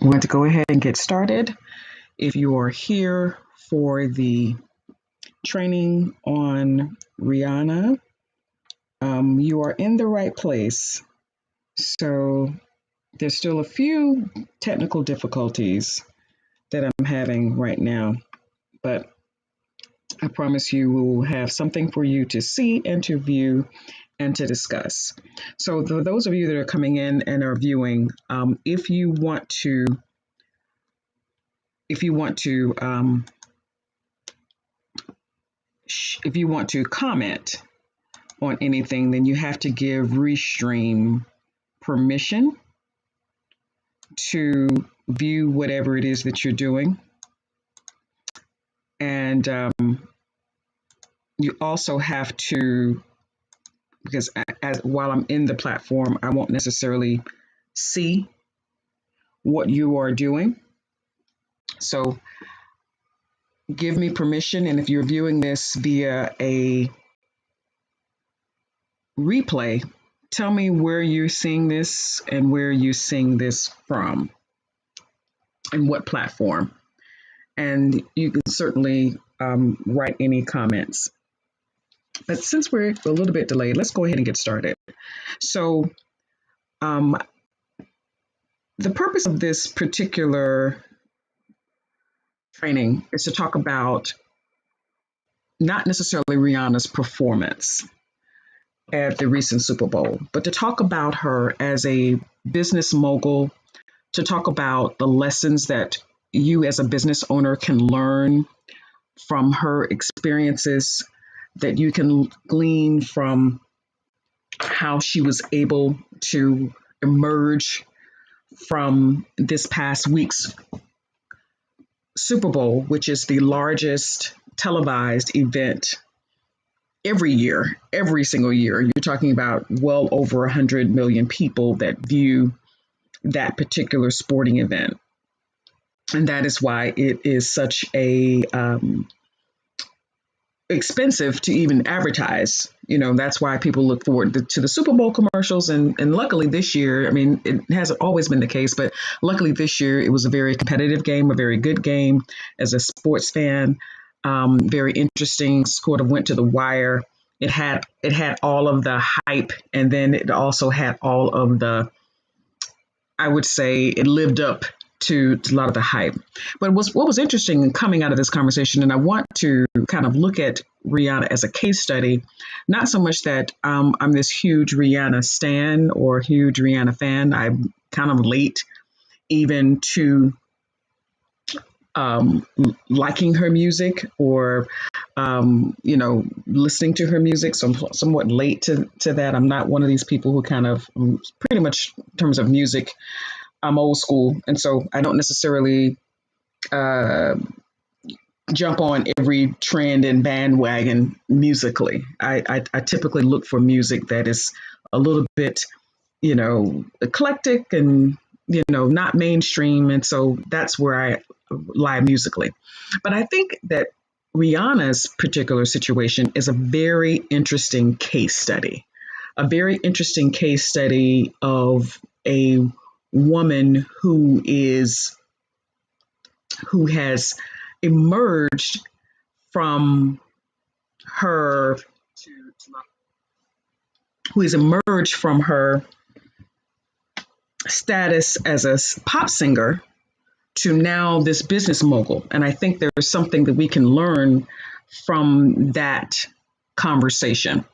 I'm going to go ahead and get started. If you are here for the training on Rihanna, you are in the right place. So there's still a few technical difficulties that I'm having right now, but I promise you we will have something for you to see and to view and to discuss. So for those of you that are coming in and are viewing, if you want to comment on anything, then you have to give Restream permission to view whatever it is that you're doing. And you also have to, because while I'm in the platform, I won't necessarily see what you are doing. So give me permission. And if you're viewing this via a replay, tell me where you're seeing this and where you're seeing this from and what platform. And you can certainly write any comments. But since we're a little bit delayed, let's go ahead and get started. So the purpose of this particular training is to talk about not necessarily Rihanna's performance at the recent Super Bowl, but to talk about her as a business mogul, to talk about the lessons that you as a business owner can learn from her experiences, that you can glean from how she was able to emerge from this past week's Super Bowl, which is the largest televised event every single year. You're talking about well over 100 million people that view that particular sporting event. And that is why it is such a expensive to even advertise. You know, that's why people look forward to the Super Bowl commercials. And luckily this year, I mean, it hasn't always been the case, but luckily this year it was a very competitive game, a very good game as a sports fan. Very interesting, sort of went to the wire. It had all of the hype, and then it also had all of the, I would say it lived up to a lot of the hype. But what was interesting coming out of this conversation, and I want to kind of look at Rihanna as a case study, not so much that I'm this huge Rihanna stan or huge Rihanna fan. I'm kind of late even to liking her music or, listening to her music. So I'm somewhat late to that. I'm not one of these people who kind of pretty much in terms of music, I'm old school. And so I don't necessarily jump on every trend and bandwagon musically. I typically look for music that is a little bit, eclectic and, not mainstream. And so that's where I lie musically. But I think that Rihanna's particular situation is a very interesting case study, of a woman who has emerged from her status as a pop singer to now this business mogul. And I think there's something that we can learn from that conversation.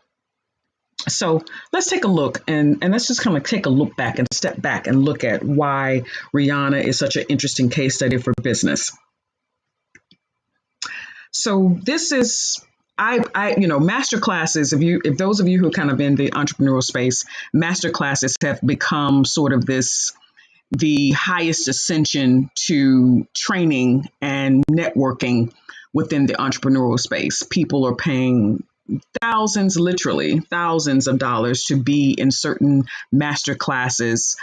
So let's take a look and let's just kind of take a look back and step back and look at why Rihanna is such an interesting case study for business. So this is, masterclasses, if those of you who are kind of in the entrepreneurial space, masterclasses have become sort of the highest ascension to training and networking within the entrepreneurial space. People are paying literally thousands of dollars to be in certain master classes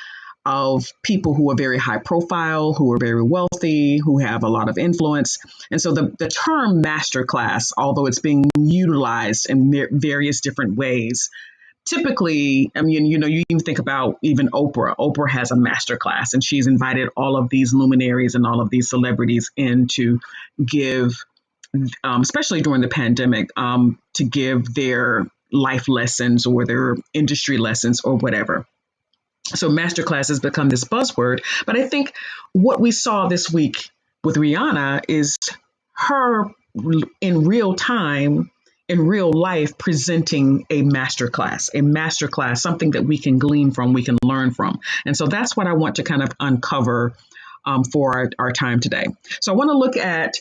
of people who are very high profile, who are very wealthy, who have a lot of influence. And so the term master class, although it's being utilized in various different ways, typically, I mean, you even think about even Oprah. Oprah has a master class, and she's invited all of these luminaries and all of these celebrities in to give, especially during the pandemic, to give their life lessons or their industry lessons or whatever. So masterclass has become this buzzword. But I think what we saw this week with Rihanna is her in real time, in real life, presenting a masterclass, something that we can glean from, we can learn from. And so that's what I want to kind of uncover for our time today. So I want to look at,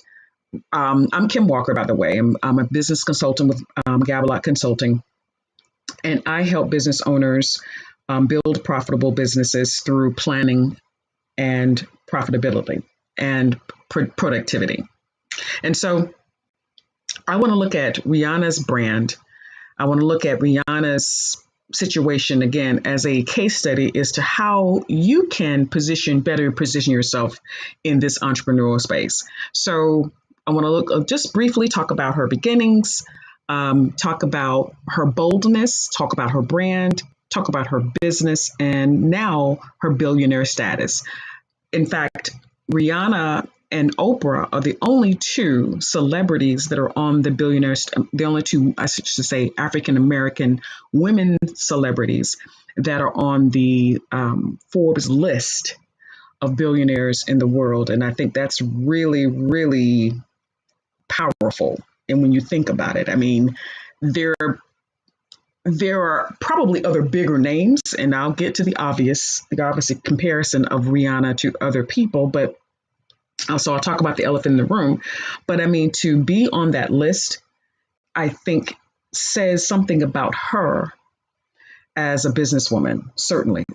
I'm Kim Walker, by the way. I'm a business consultant with Gabalot Consulting, and I help business owners build profitable businesses through planning and profitability and productivity. And so I want to look at Rihanna's brand. I want to look at Rihanna's situation again as a case study as to how you can better position yourself in this entrepreneurial space. So I want to just briefly talk about her beginnings, talk about her boldness, talk about her brand, talk about her business, and now her billionaire status. In fact, Rihanna and Oprah are the only two celebrities that are on the only two, I should say, African-American women celebrities that are on the Forbes list of billionaires in the world. And I think that's really, really powerful. And when you think about it, I mean, there are probably other bigger names, and I'll get to the obvious comparison of Rihanna to other people, but so I'll talk about the elephant in the room. But I mean, to be on that list, I think says something about her as a businesswoman. Certainly,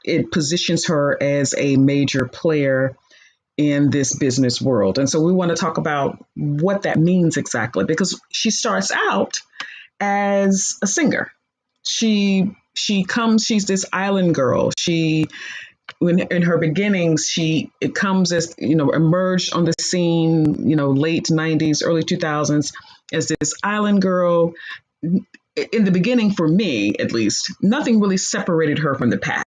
it positions her as a major player in this business world. And so we want to talk about what that means exactly, because she starts out as a singer. She's this island girl. In her beginnings, it comes as, emerged on the scene, late 90s, early 2000s as this island girl. In the beginning, for me, at least, nothing really separated her from the pack.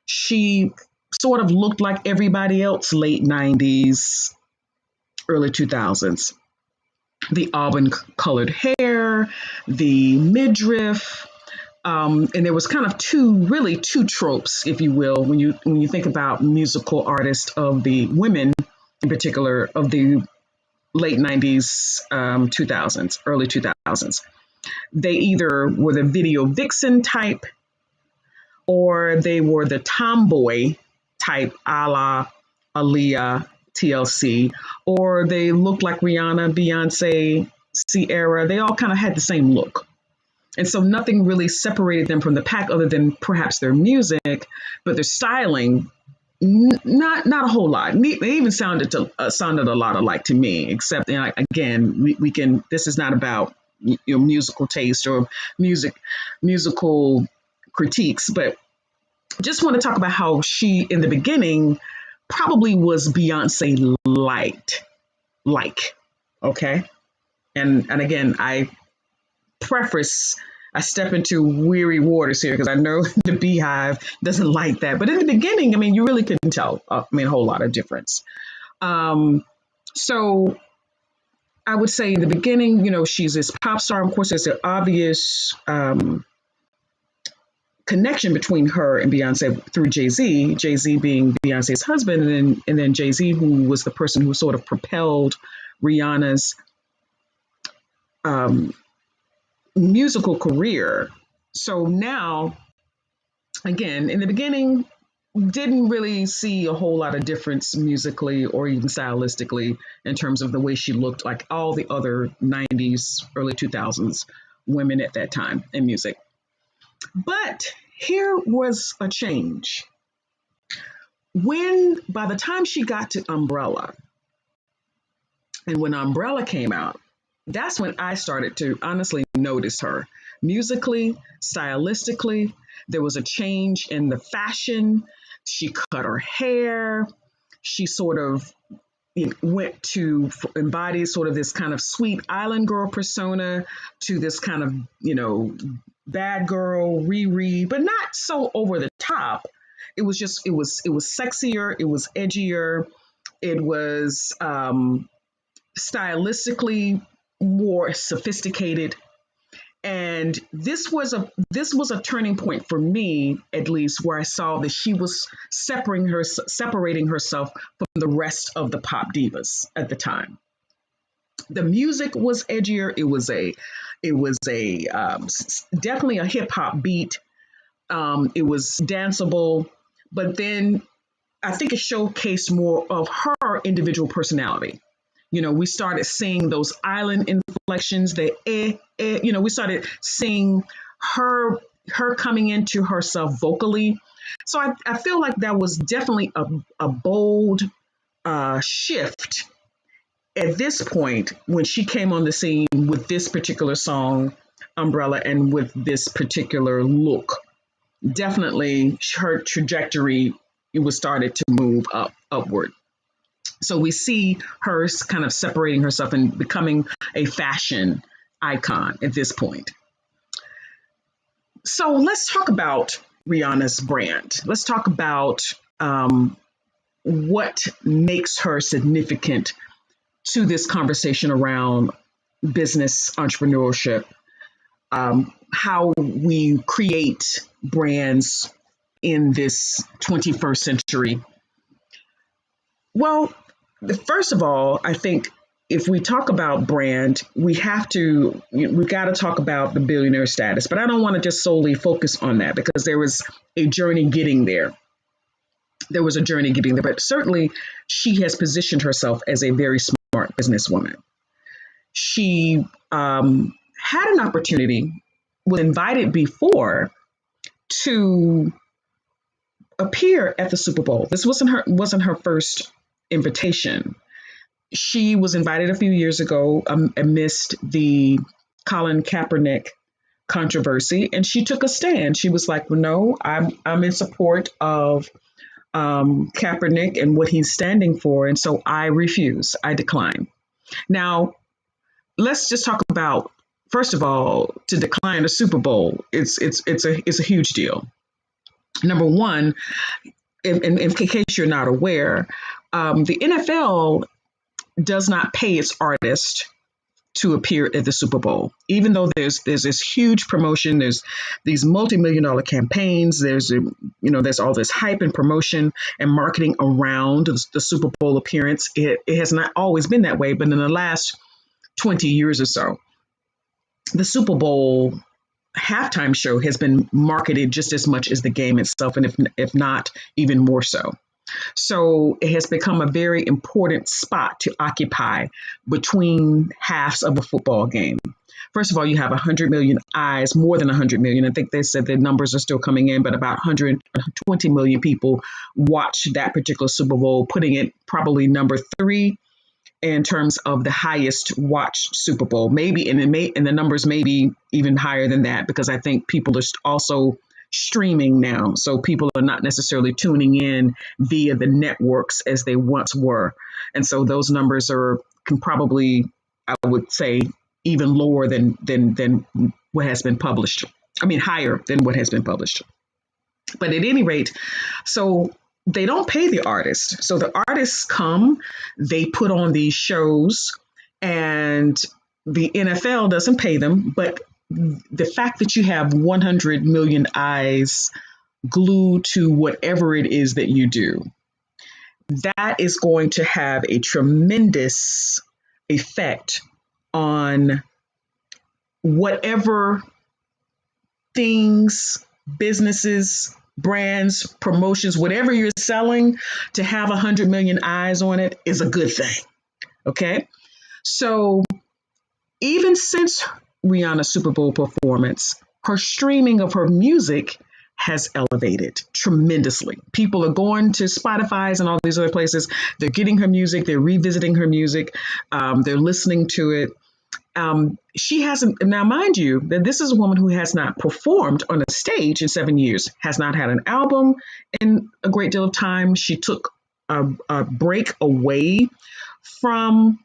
She sort of looked like everybody else, late 90s, early 2000s. The auburn colored hair, the midriff, and there was kind of two tropes, if you will, when you think about musical artists of the women, in particular, of the late 90s, 2000s, early 2000s. They either were the video vixen type, or they were the tomboy type, a la Aaliyah, TLC, or they looked like Rihanna, Beyonce, Ciara. They all kind of had the same look. And so nothing really separated them from the pack other than perhaps their music, but their styling, not a whole lot. They even sounded a lot alike to me, except, again, we can, this is not about musical taste or musical critiques, but just want to talk about how she, in the beginning, probably was Beyonce like, okay? And again, I step into weary waters here because I know the Beehive doesn't like that. But in the beginning, I mean, you really couldn't tell, a whole lot of difference. So I would say in the beginning, she's this pop star. Of course, there's an obvious connection between her and Beyonce through Jay-Z, Jay-Z being Beyonce's husband, and then Jay-Z, who was the person who sort of propelled Rihanna's musical career. So now, again, in the beginning, didn't really see a whole lot of difference musically or even stylistically in terms of the way she looked like all the other 90s, early 2000s women at that time in music. But here was a change. By the time she got to Umbrella, and when Umbrella came out, that's when I started to honestly notice her. Musically, stylistically, there was a change in the fashion. She cut her hair. She sort of went to embody sort of this kind of sweet island girl persona to this kind of, Bad Girl, Riri, but not so over the top. It was sexier, it was edgier, it was stylistically more sophisticated. And this was a turning point for me, at least, where I saw that she was separating herself from the rest of the pop divas at the time. The music was edgier. It was definitely a hip hop beat. It was danceable, but then I think it showcased more of her individual personality. We started seeing those island inflections, we started seeing her coming into herself vocally. So I feel like that was definitely a bold shift at this point when she came on the scene with this particular song, Umbrella, and with this particular look. Definitely her trajectory, it was started to move upward. So we see her kind of separating herself and becoming a fashion icon at this point. So let's talk about Rihanna's brand. Let's talk about what makes her significant to this conversation around business entrepreneurship, how we create brands in this 21st century. Well, first of all, I think if we talk about brand, we've got to talk about the billionaire status. But I don't want to just solely focus on that because there was a journey getting there. But certainly she has positioned herself as a very smart businesswoman. She had an opportunity, was invited before to appear at the Super Bowl. This wasn't her first invitation. She was invited a few years ago amidst the Colin Kaepernick controversy, and she took a stand. She was like, well, "No, I'm in support of Kaepernick and what he's standing for, and so I refuse. I decline." Now, let's just talk about, first of all, to decline a Super Bowl. It's a huge deal. Number one, in case you're not aware, the NFL does not pay its artist to appear at the Super Bowl, even though there's this huge promotion. There's these multi-million-dollar campaigns. There's all this hype and promotion and marketing around the Super Bowl appearance. It has not always been that way, but in the last 20 years or so, the Super Bowl halftime show has been marketed just as much as the game itself, and if not even more so. So it has become a very important spot to occupy between halves of a football game. First of all, you have 100 million eyes, more than 100 million. I think they said the numbers are still coming in, but about 120 million people watch that particular Super Bowl, putting it probably number 3 in terms of the highest watched Super Bowl. Maybe, and the numbers may be even higher than that, because I think people are also streaming now. So people are not necessarily tuning in via the networks as they once were. And so those numbers can probably, I would say, even lower than what has been published. I mean, higher than what has been published. But at any rate, so they don't pay the artists. So the artists come, they put on these shows, and the NFL doesn't pay them. But the fact that you have 100 million eyes glued to whatever it is that you do, that is going to have a tremendous effect on whatever things, businesses, brands, promotions, whatever you're selling. To have 100 million eyes on it is a good thing. Okay. So even since Rihanna's Super Bowl performance, her streaming of her music has elevated tremendously. People are going to Spotify's and all these other places. They're getting her music. They're revisiting her music. They're listening to it. She hasn't, now mind you, that this is a woman who has not performed on a stage in 7 years, has not had an album in a great deal of time. She took a break away from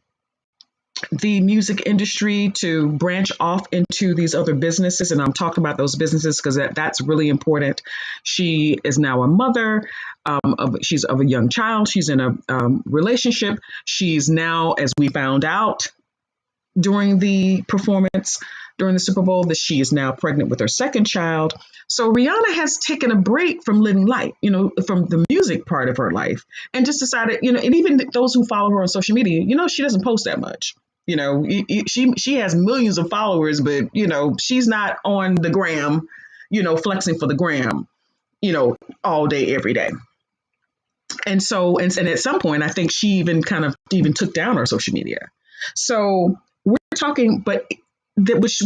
the music industry to branch off into these other businesses. And I'm talking about those businesses because that's really important. She is now a mother. She's of a young child. She's in a relationship. She's now, as we found out during the performance during the Super Bowl, that she is now pregnant with her second child. So Rihanna has taken a break from living life, from the music part of her life, and just decided, and even those who follow her on social media, she doesn't post that much. She has millions of followers, but she's not on the gram, flexing for the gram, all day, every day. And so, and at some point, I think she even even took down her social media. So we're talking, but which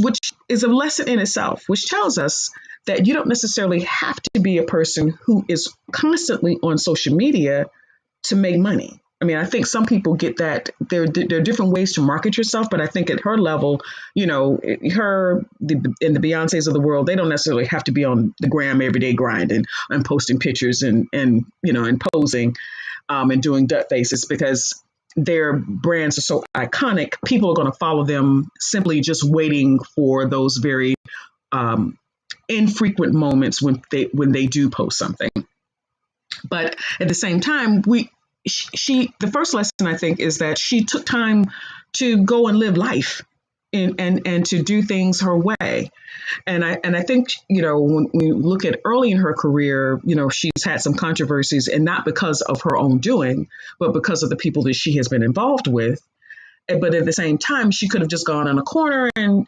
is a lesson in itself, which tells us that you don't necessarily have to be a person who is constantly on social media to make money. I mean, I think some people get that there are different ways to market yourself, but I think at her level, and the Beyoncés of the world, they don't necessarily have to be on the gram every day grinding and posting pictures and posing and doing duck faces, because their brands are so iconic. People are going to follow them simply just waiting for those very infrequent moments when they do post something. But at the same time, the first lesson, I think, is that she took time to go and live life and to do things her way. And I think, when we look at early in her career, she's had some controversies, and not because of her own doing, but because of the people that she has been involved with. But at the same time, she could have just gone in a corner and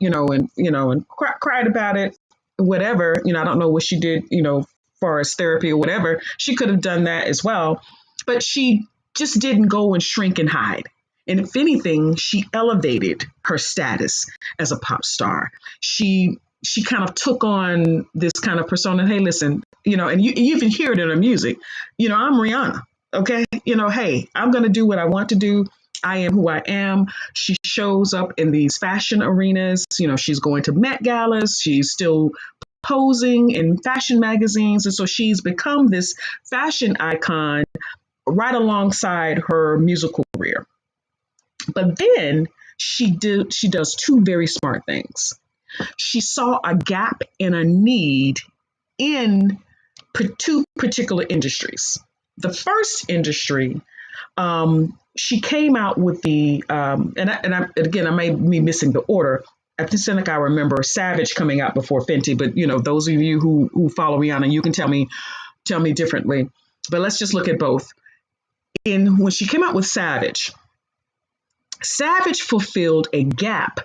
cried about it, whatever. I don't know what she did, as far as therapy or whatever. She could have done that as well. But she just didn't go and shrink and hide. And if anything, she elevated her status as a pop star. She kind of took on this kind of persona. Hey, listen, and you even hear it in her music. I'm Rihanna. Okay. Hey, I'm going to do what I want to do. I am who I am. She shows up in these fashion arenas. She's going to Met Galas. She's still posing in fashion magazines. And so she's become this fashion icon right alongside her musical career. But then she does two very smart things. She saw a gap and a need in two particular industries. The first industry, she came out with the, again, I may be missing the order. I think I remember Savage coming out before Fenty, but those of you who follow Rihanna, you can tell me differently. But let's just look at both. When she came out with Savage fulfilled a gap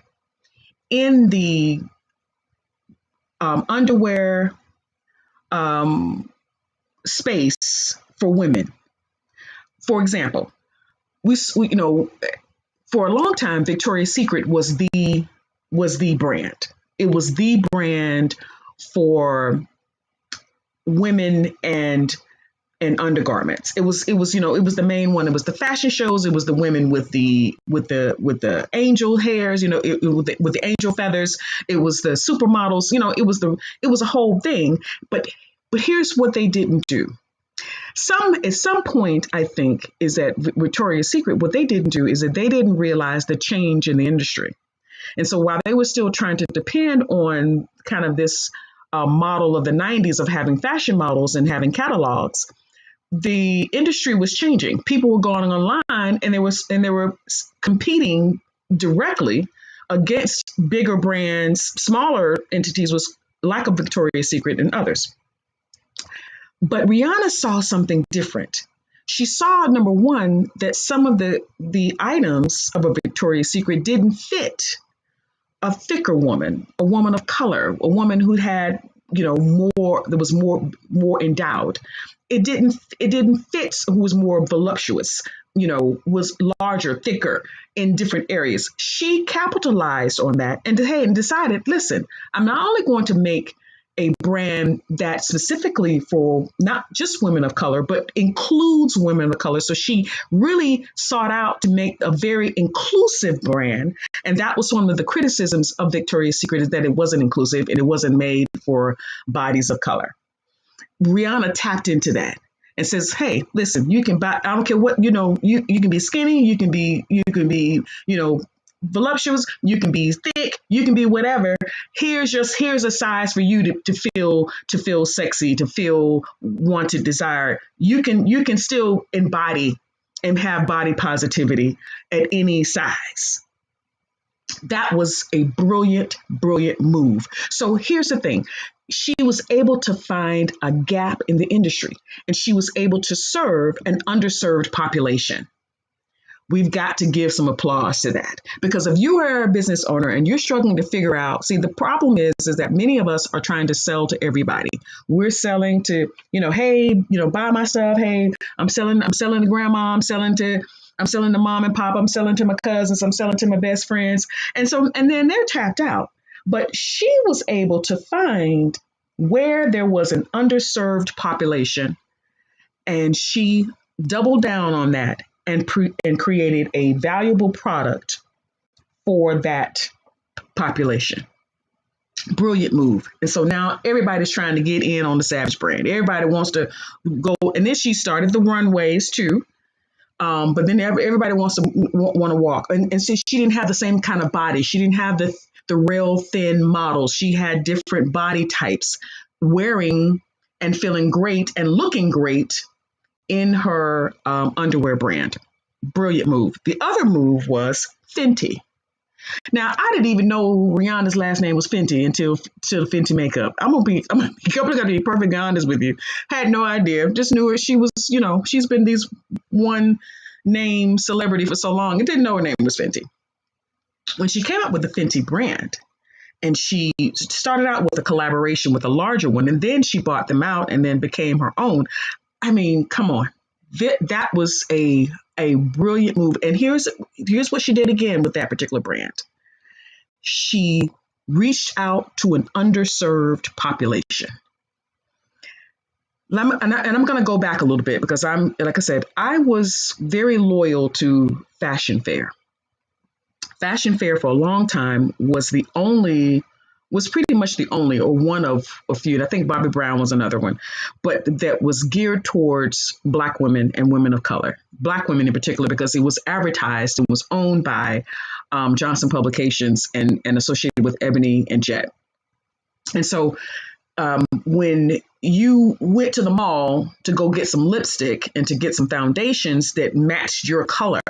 in the underwear space for women. For example, we for a long time, Victoria's Secret was the brand. It was the brand for women and undergarments. It was the main one. It was the fashion shows. It was the women with the angel hairs, with the angel feathers. It was the supermodels. It was a whole thing. But here's what they didn't do. At some point, I think, is that Victoria's Secret, what they didn't do is that they didn't realize the change in the industry. And so while they were still trying to depend on kind of this model of the 90s of having fashion models and having catalogs, the industry was changing. People were going online and they were competing directly against bigger brands, smaller entities was like a Victoria's Secret and others. But Rihanna saw something different. She saw, number one, that some of the items of a Victoria's Secret didn't fit a thicker woman, a woman of color, a woman who had, more, that was more endowed. It didn't fit who was more voluptuous, was larger, thicker in different areas. She capitalized on that and decided, listen, I'm not only going to make a brand that specifically for not just women of color, but includes women of color. So she really sought out to make a very inclusive brand. And that was one of the criticisms of Victoria's Secret, is that it wasn't inclusive and it wasn't made for bodies of color. Rihanna tapped into that and says, hey, listen, you can buy, I don't care what, you can be skinny, you can be, voluptuous, you can be thick, you can be whatever. Here's a size for you to feel sexy, to feel wanted, desired. You can still embody and have body positivity at any size. That was a brilliant, brilliant move. So here's the thing. She was able to find a gap in the industry, and she was able to serve an underserved population. We've got to give some applause to that, because if you are a business owner and you're struggling to figure out, see, the problem is that many of us are trying to sell to everybody. We're selling to, hey, buy my stuff. Hey, I'm selling to grandma. I'm selling to mom and pop. I'm selling to my cousins. I'm selling to my best friends. And then they're tapped out. But she was able to find where there was an underserved population, and she doubled down on that and created a valuable product for that population. Brilliant move. And so now everybody's trying to get in on the Savage brand. Everybody wants to go. And then she started the runways too. But then everybody want to walk. And so she didn't have the same kind of body. She didn't have the real thin models. She had different body types, wearing and feeling great and looking great in her underwear brand. Brilliant move. The other move was Fenty. Now, I didn't even know Rihanna's last name was Fenty until Fenty makeup. I'm gonna be perfectly honest with you. Had no idea. Just knew her. She was, she's been these one name celebrity for so long. I didn't know her name was Fenty. When she came up with the Fenty brand, and she started out with a collaboration with a larger one, and then she bought them out and then became her own. I mean, come on. That was a brilliant move. And here's what she did again with that particular brand. She reached out to an underserved population. And I'm going to go back a little bit, because like I said, I was very loyal to Fashion Fair. Fashion Fair for a long time was pretty much the only, or one of a few, and I think Bobbi Brown was another one, but that was geared towards Black women and women of color. Black women in particular, because it was advertised and was owned by Johnson Publications and associated with Ebony and Jet. And so when you went to the mall to go get some lipstick and to get some foundations that matched your color,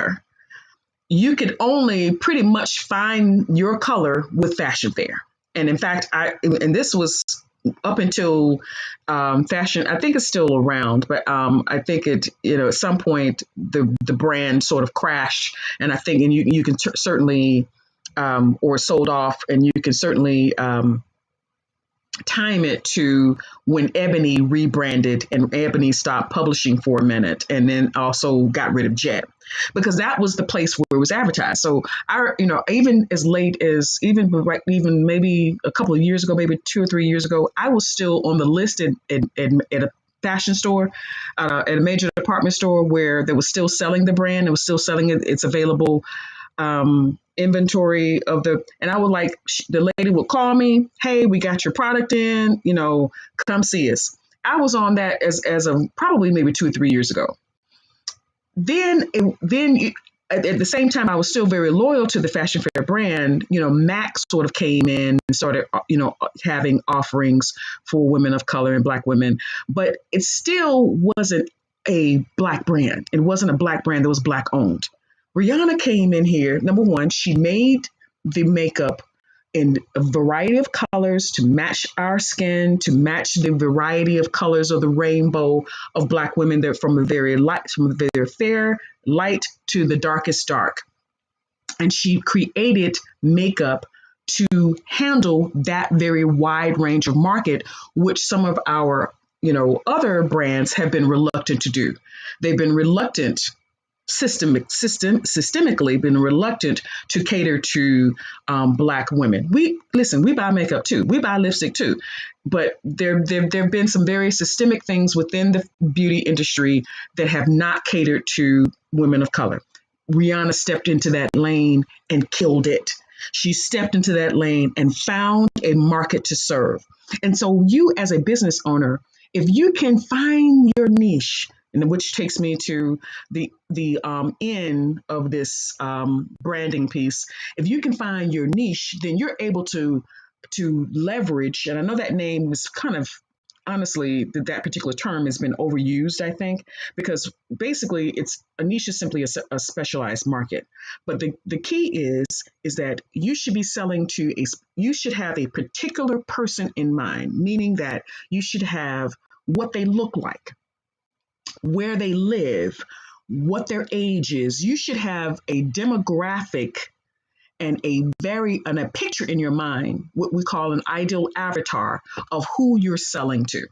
you could only pretty much find your color with Fashion Fair. And in fact, this was up until fashion. I think it's still around, but I think it, at some point the brand sort of crashed, and I think, and you can certainly or sold off, and you can certainly time it to when Ebony rebranded and Ebony stopped publishing for a minute, and then also got rid of Jet, because that was the place where it was advertised. So even as late as even maybe a couple of years ago, maybe 2 or 3 years ago, I was still on the list at a fashion store, at a major department store, where they was still selling the brand. It was still selling it. It's available. Inventory of and I would the lady would call me, hey, we got your product in, come see us. I was on that as of probably maybe 2 or 3 years ago. Then at the same time, I was still very loyal to the Fashion Fair brand. MAC sort of came in and started, having offerings for women of color and Black women, but it still wasn't a Black brand. It wasn't a Black brand that was Black owned. Rihanna came in here. Number one, she made the makeup in a variety of colors to match our skin, to match the variety of colors of the rainbow of Black women. They're from a very fair light to the darkest dark. And she created makeup to handle that very wide range of market, which some of our, other brands have been reluctant to do. They've been reluctant systemically been reluctant to cater to Black women. We buy makeup too. We buy lipstick too. But there have been some very systemic things within the beauty industry that have not catered to women of color. Rihanna stepped into that lane and killed it. She stepped into that lane and found a market to serve. And so you, as a business owner, if you can find your niche, and which takes me to the end of this branding piece. If you can find your niche, then you're able to leverage. And I know that name is kind of, honestly, that particular term has been overused, I think, because basically it's a niche is simply a specialized market. But the key is that you should be selling to you should have a particular person in mind, meaning that you should have what they look like, where they live, what their age is. You should have a demographic and a picture in your mind, what we call an ideal avatar of who you're selling to.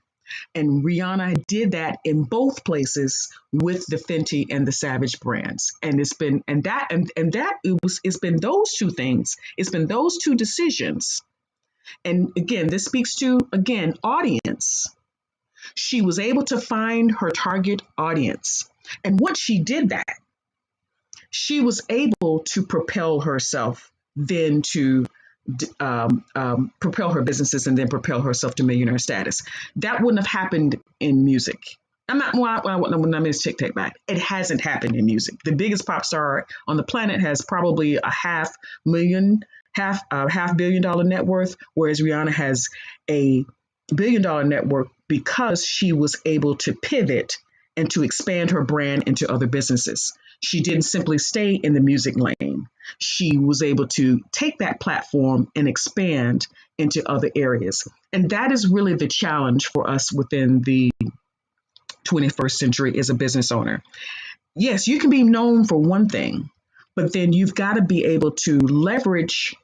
And Rihanna did that in both places with the Fenty and the Savage brands. And it's been it's been those two things. It's been those two decisions. And again, this speaks to audience. She was able to find her target audience. And once she did that, she was able to propel herself then to propel her businesses and then propel herself to millionaire status. That wouldn't have happened in music. Let me take back. It hasn't happened in music. The biggest pop star on the planet has probably a half billion dollar net worth, whereas Rihanna has a $1 billion net worth because she was able to pivot and to expand her brand into other businesses. She didn't simply stay in the music lane. She was able to take that platform and expand into other areas. And that is really the challenge for us within the 21st century as a business owner. Yes, you can be known for one thing, but then you've got to be able to leverage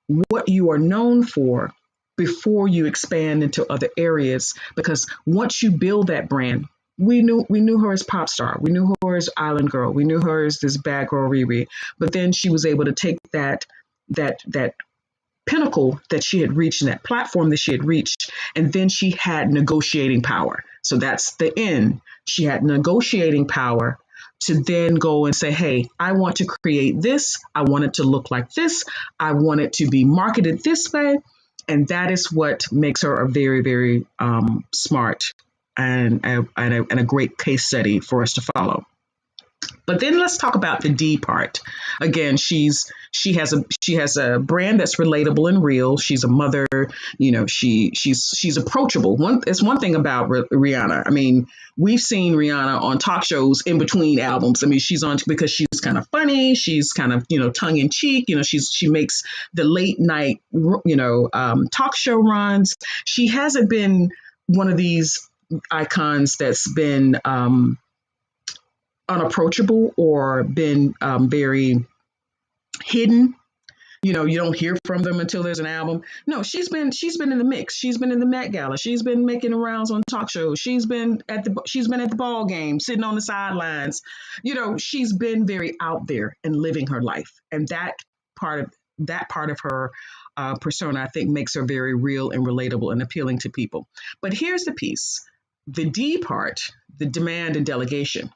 what you are known for before you expand into other areas. Because once you build that brand, we knew her as pop star. We knew her as island girl. We knew her as this bad girl Riri. But then she was able to take that pinnacle that she had reached and that platform that she had reached, and then she had negotiating power. So that's the end. She had negotiating power to then go and say, hey, I want to create this. I want it to look like this. I want it to be marketed this way. And that is what makes her a very, very smart and a great case study for us to follow. But then let's talk about the D part. Again, she has a brand that's relatable and real. She's a mother, she's approachable. It's one thing about Rihanna. I mean, we've seen Rihanna on talk shows in between albums. I mean, she's on because she's kind of funny. She's kind of, tongue in cheek. She makes the late night, talk show runs. She hasn't been one of these icons that's been unapproachable or been very hidden. You don't hear from them until there's an album. No, she's been in the mix. She's been in the Met Gala. She's been making rounds on talk shows. She's been at the ball game, sitting on the sidelines. She's been very out there and living her life. And that part of her persona, I think, makes her very real and relatable and appealing to people. But here's the piece. The D part, the demand and delegation.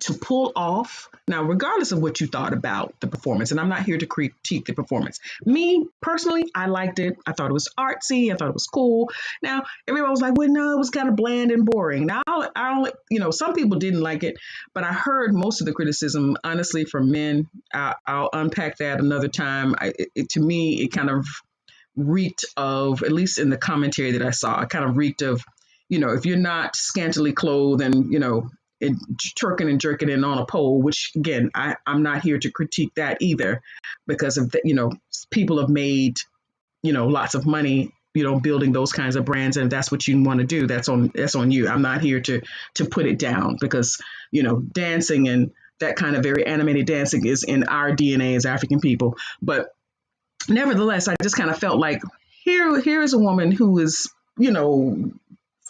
To pull off, now, regardless of what you thought about the performance, and I'm not here to critique the performance. Me, personally, I liked it. I thought it was artsy. I thought it was cool. Now, everybody was like, well, no, it was kind of bland and boring. Now, I don't, some people didn't like it, but I heard most of the criticism, honestly, from men. I'll unpack that another time. To me, it kind of reeked of, at least in the commentary that I saw, it kind of reeked of, if you're not scantily clothed and, twerking and jerking in on a pole, which again, I'm not here to critique that either, because of people have made, lots of money, building those kinds of brands. And if that's what you want to do, that's on you. I'm not here to put it down because, dancing and that kind of very animated dancing is in our DNA as African people. But nevertheless, I just kind of felt like here is a woman who is,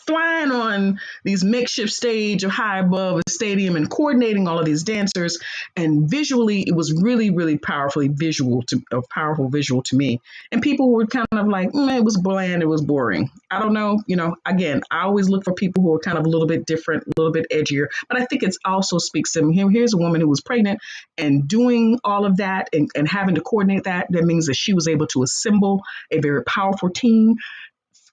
flying on these makeshift stage of high above a stadium and coordinating all of these dancers. And visually, it was really, really a powerful visual to me. And people were kind of like, it was bland, it was boring. I don't know. Again, I always look for people who are kind of a little bit different, a little bit edgier. But I think it also speaks to him. Here's a woman who was pregnant and doing all of that and having to coordinate that. That means that she was able to assemble a very powerful team,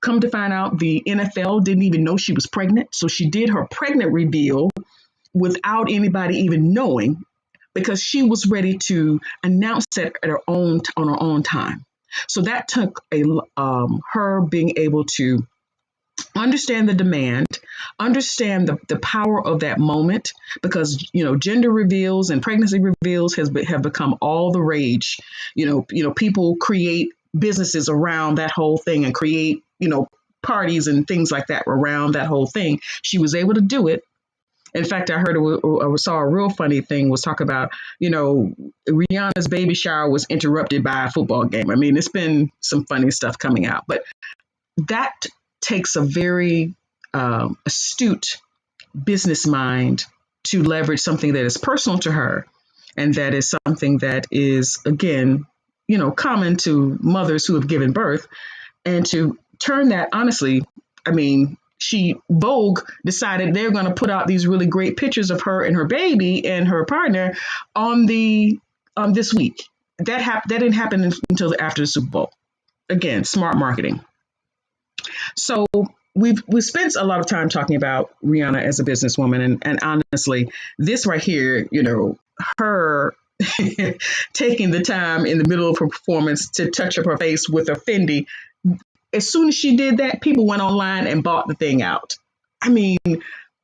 Come to find out, the NFL didn't even know she was pregnant. So she did her pregnant reveal without anybody even knowing, because she was ready to announce it at on her own time. So that took her being able to understand the demand, understand the power of that moment, because gender reveals and pregnancy reveals have become all the rage. People create businesses around that whole thing and create parties and things like that around that whole thing. She was able to do it. In fact, I saw a real funny thing was talk about, Rihanna's baby shower was interrupted by a football game. I mean, it's been some funny stuff coming out, but that takes a very astute business mind to leverage something that is personal to her, and that is something that is, again, common to mothers who have given birth, and to turn that, honestly, I mean, Vogue decided they're going to put out these really great pictures of her and her baby and her partner on this week. That didn't happen until after the Super Bowl. Again, smart marketing. So we've spent a lot of time talking about Rihanna as a businesswoman, and honestly, this right here, her taking the time in the middle of her performance to touch up her face with a Fendi. As soon as she did that, people went online and bought the thing out. I mean,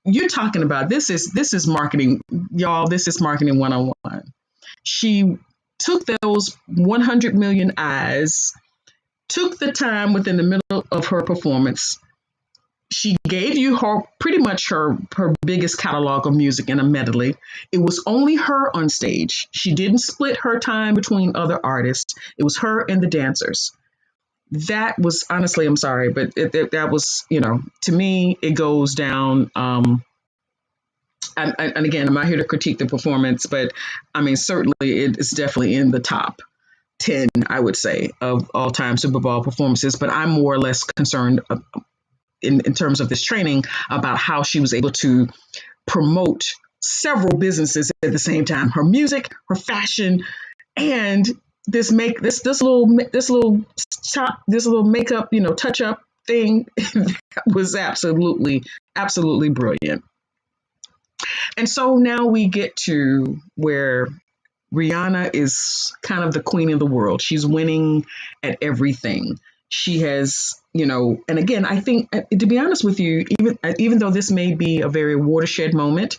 you're talking about this is marketing, y'all. This is marketing 101. She took those 100 million eyes, took the time within the middle of her performance. She gave you pretty much her biggest catalog of music in a medley. It was only her on stage. She didn't split her time between other artists. It was her and the dancers. That was, honestly, I'm sorry, but that was, to me, it goes down. And again, I'm not here to critique the performance, but I mean, certainly it is definitely in the top 10, I would say, of all time Super Bowl performances. But I'm more or less concerned in terms of this training about how she was able to promote several businesses at the same time: her music, her fashion, and this little makeup, touch up thing was absolutely brilliant. And so now we get to where Rihanna is kind of the queen of the world. She's winning at everything. She has, and again, I think, to be honest with you, even though this may be a very watershed moment,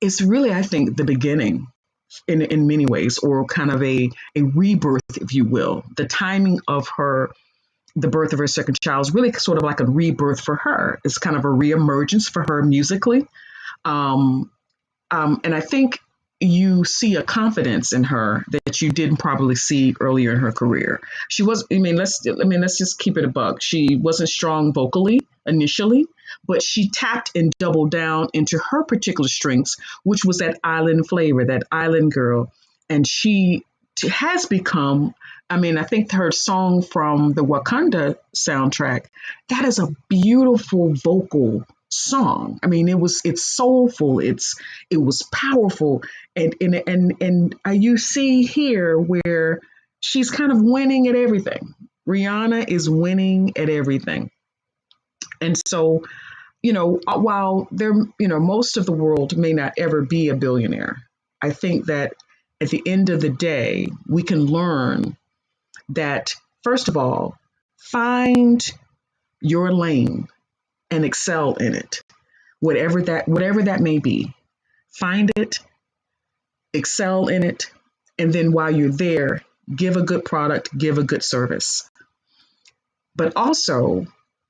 it's really, I think, the beginning in many ways, or kind of a rebirth, if you will. The timing of the birth of her second child is really sort of like a rebirth for her. It's kind of a reemergence for her musically. And I think you see a confidence in her that you didn't probably see earlier in her career. She was, let's just keep it a buck. She wasn't strong vocally initially, but she tapped and doubled down into her particular strengths, which was that island flavor, that island girl. And she has become, I think her song from the Wakanda soundtrack, that is a beautiful vocal song. I mean, it's soulful, it was powerful, and you see here where she's kind of winning at everything. Rihanna is winning at everything. And so, while most of the world may not ever be a billionaire, I think that at the end of the day, we can learn that, first of all, find your lane and excel in it, whatever that may be. Find it, excel in it, and then while you're there, give a good product, give a good service. But also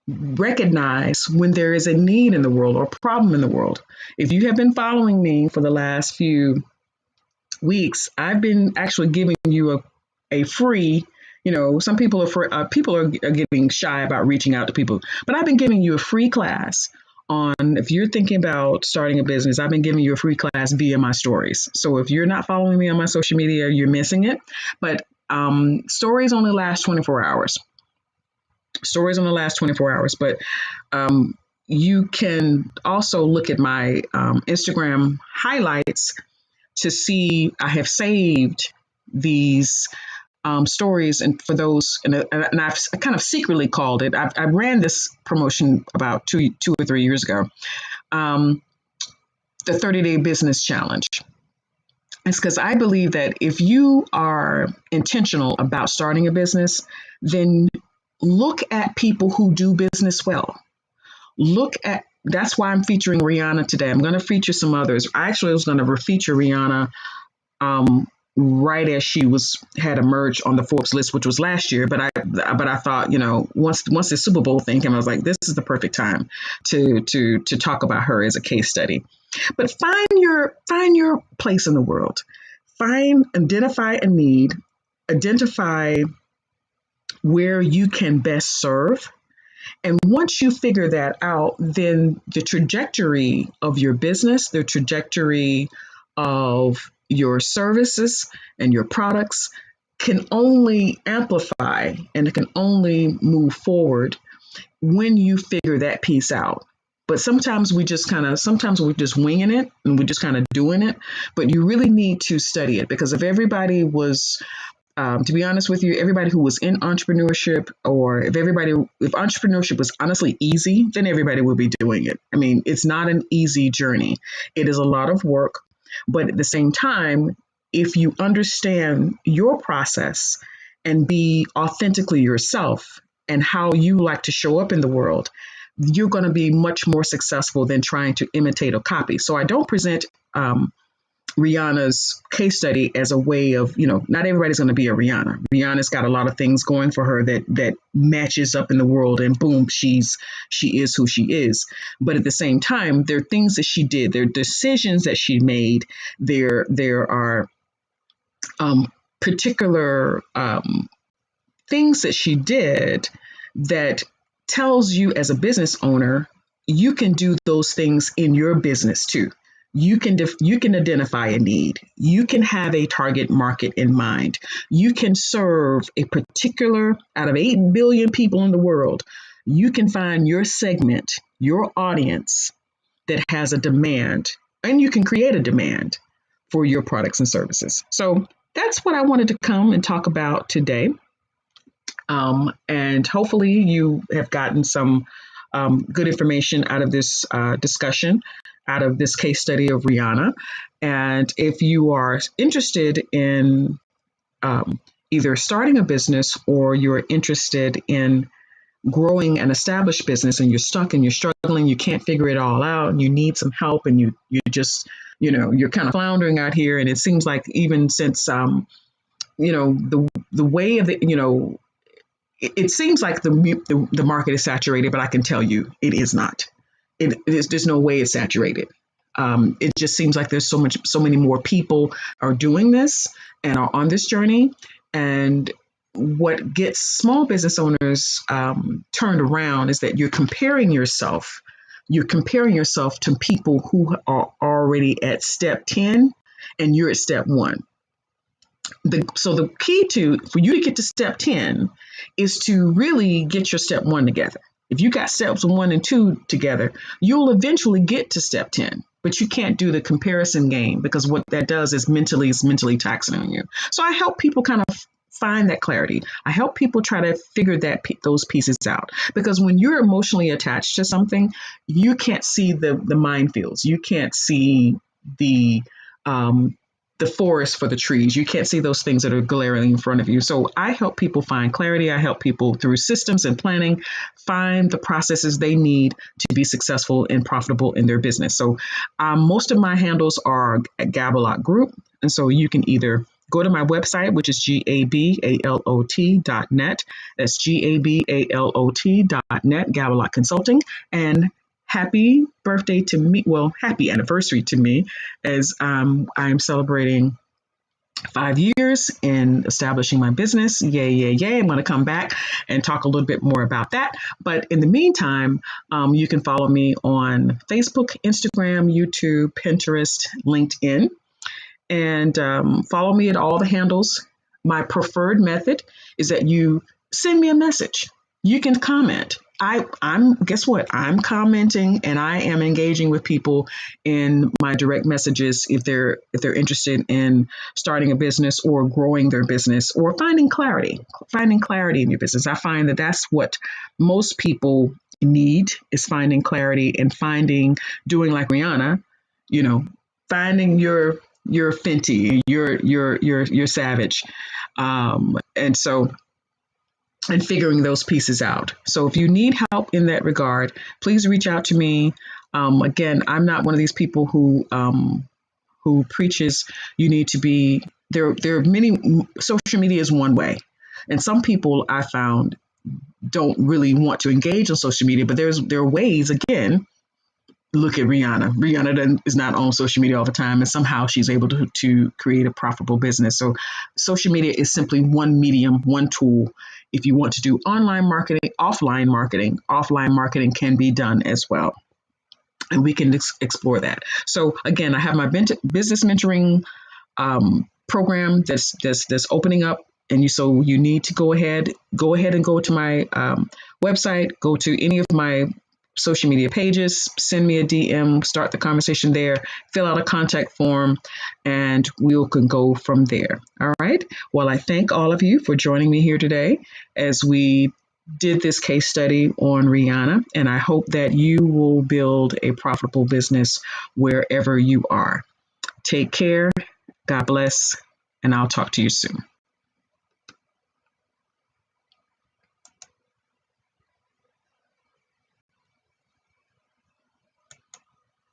recognize when there is a need in the world or problem in the world. If you have been following me for the last few weeks, I've been actually giving you a free, some people are getting shy about reaching out to people, but I've been giving you a free class on, if you're thinking about starting a business, I've been giving you a free class via my stories. So if you're not following me on my social media, you're missing it. But stories only last 24 hours. But you can also look at my Instagram highlights to see I have saved these stories, and for those, and I've kind of secretly called it. I ran this promotion about two or 3 years ago. The 30-day business challenge. It's because I believe that if you are intentional about starting a business, then look at people who do business well. That's why I'm featuring Rihanna today. I'm going to feature some others. I actually was going to feature Rihanna right as she had emerged on the Forbes list, which was last year. But I thought, once the Super Bowl thing came, I was like, this is the perfect time to talk about her as a case study. But find your place in the world. Identify a need, identify where you can best serve. And once you figure that out, then the trajectory of your business, the trajectory of your services and your products can only amplify, and it can only move forward when you figure that piece out. But sometimes we're just winging it and we're just kind of doing it. But you really need to study it, because if everybody was, to be honest with you, everybody who was in entrepreneurship, or if entrepreneurship was honestly easy, then everybody would be doing it. I mean, it's not an easy journey. It is a lot of work. But at the same time, if you understand your process and be authentically yourself and how you like to show up in the world, you're going to be much more successful than trying to imitate or copy. So I don't present Rihanna's case study as a way of, not everybody's going to be a Rihanna. Rihanna's got a lot of things going for her that matches up in the world, and boom, she is who she is. But at the same time, there are things that she did, there are decisions that she made, there are particular things that she did that tells you as a business owner, you can do those things in your business too. You can identify a need. You can have a target market in mind. You can serve a particular, out of 8 billion people in the world, you can find your segment, your audience that has a demand, and you can create a demand for your products and services. So that's what I wanted to come and talk about today. And hopefully you have gotten some good information out of this discussion, out of this case study of Rihanna. And if you are interested in either starting a business, or you're interested in growing an established business, and you're stuck and you're struggling, you can't figure it all out, and you need some help, and you just, you're kind of floundering out here. And it seems like even since, the way of the, it seems like the market is saturated, but I can tell you it is not. There's no way it's saturated. It just seems like there's so many more people are doing this and are on this journey. And what gets small business owners turned around is that you're comparing yourself to people who are already at step 10 and you're at step 1. So the key for you to get to step 10 is to really get your step 1 together. If you got steps 1 and 2 together, you'll eventually get to step 10, but you can't do the comparison game, because what that does is mentally taxing on you. So I help people kind of find that clarity. I help people try to figure those pieces out, because when you're emotionally attached to something, you can't see the minefields. You can't see the forest for the trees. You can't see those things that are glaring in front of you. So I help people find clarity. I help people through systems and planning find the processes they need to be successful and profitable in their business. So most of my handles are at Gabalot Group. And so you can either go to my website, which is gabalot.net. That's gabalot.net, Gabalot Consulting. And happy birthday to me. Well, happy anniversary to me, as I'm celebrating 5 years in establishing my business. Yay, yay, yay. I'm going to come back and talk a little bit more about that. But in the meantime, you can follow me on Facebook, Instagram, YouTube, Pinterest, LinkedIn, and follow me at all the handles. My preferred method is that you send me a message. You can comment. I'm guess what? I'm commenting and I am engaging with people in my direct messages if they're interested in starting a business or growing their business or finding clarity in your business. I find that that's what most people need, is finding clarity and doing like Rihanna, you know, finding your Fenty, your Savage, and so and figuring those pieces out. So if you need help in that regard, please reach out to me. Again, I'm not one of these people who preaches you need to be there. There are many. Social media is one way, and some people I found don't really want to engage on social media. But there are ways. Again, look at Rihanna. Rihanna is not on social media all the time, and somehow she's able to create a profitable business. So social media is simply one medium, one tool. If you want to do online marketing, offline marketing can be done as well. And we can explore that. So again, I have my business mentoring program that's opening up. So you need to go ahead and go to my website, go to any of my social media pages, send me a DM, start the conversation there, fill out a contact form, and we can go from there. All right. Well, I thank all of you for joining me here today as we did this case study on Rihanna, and I hope that you will build a profitable business wherever you are. Take care. God bless, and I'll talk to you soon.